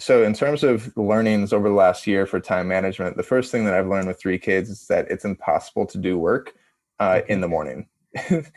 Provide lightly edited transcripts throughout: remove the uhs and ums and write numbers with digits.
So in terms of learnings over the last year for time management, the first thing that I've learned with three kids is that it's impossible to do work in Okay. the morning.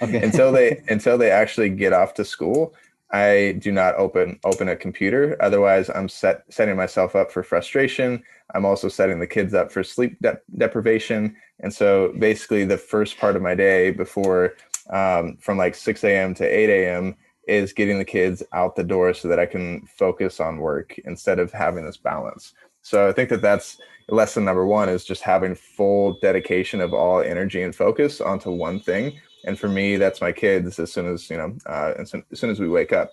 Okay. Until they actually get off to school. I do not open a computer. Otherwise, I'm setting myself up for frustration. I'm also setting the kids up for sleep deprivation. And so basically, the first part of my day before from like 6 a.m. to 8 a.m. is getting the kids out the door so that I can focus on work instead of having this balance. So I think that that's lesson number one is just having full dedication of all energy and focus onto one thing. And for me, that's my kids as soon as, as soon as we wake up.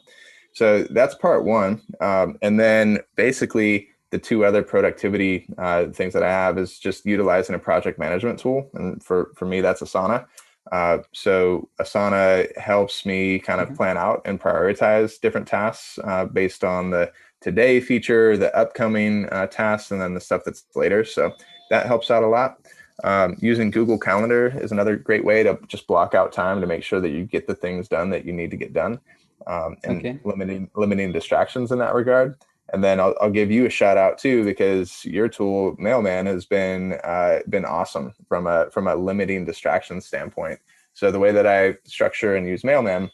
So that's part one. And then basically the two other productivity things that I have is just utilizing a project management tool. And for me, that's Asana. So Asana helps me kind of Mhm. plan out and prioritize different tasks based on the today feature, the upcoming tasks, and then the stuff that's later. So that helps out a lot. Using Google Calendar is another great way to just block out time to make sure that you get the things done that you need to get done, and Okay. limiting distractions in that regard. And then I'll give you a shout out too because your tool Mailman has been awesome from a limiting distraction standpoint. So the way that I structure and use Mailman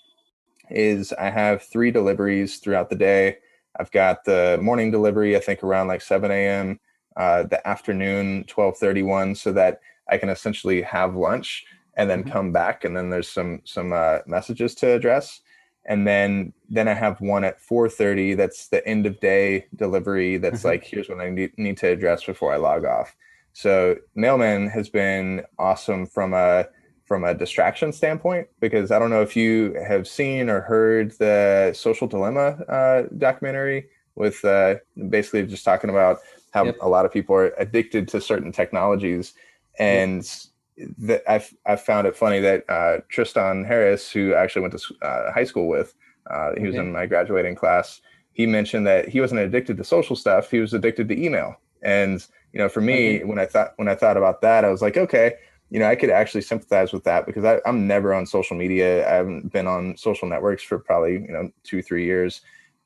is I have three deliveries throughout the day. I've got the morning delivery, I think around like 7 a.m., the afternoon 12:31, so that I can essentially have lunch and then Mhm. come back, and then there's some messages to address, and then I have one at 4:30. That's the end of day delivery. That's Mhm. like here's what I need to address before I log off. So Mailman has been awesome from a distraction standpoint because I don't know if you have seen or heard the Social Dilemma documentary with basically just talking about how Yep. a lot of people are addicted to certain technologies, Yep. and I've found it funny that Tristan Harris, who I actually went to high school with, he was in Okay. my graduating class. He mentioned that he wasn't addicted to social stuff; he was addicted to email. And for me, Okay. when I thought about that, I was like, okay, I could actually sympathize with that because I'm never on social media. I haven't been on social networks for probably 2-3 years.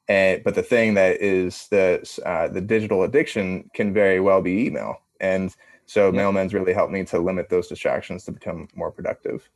But the thing that is the digital addiction can very well be email, and so Yep. Mailman's really helped me to limit those distractions to become more productive.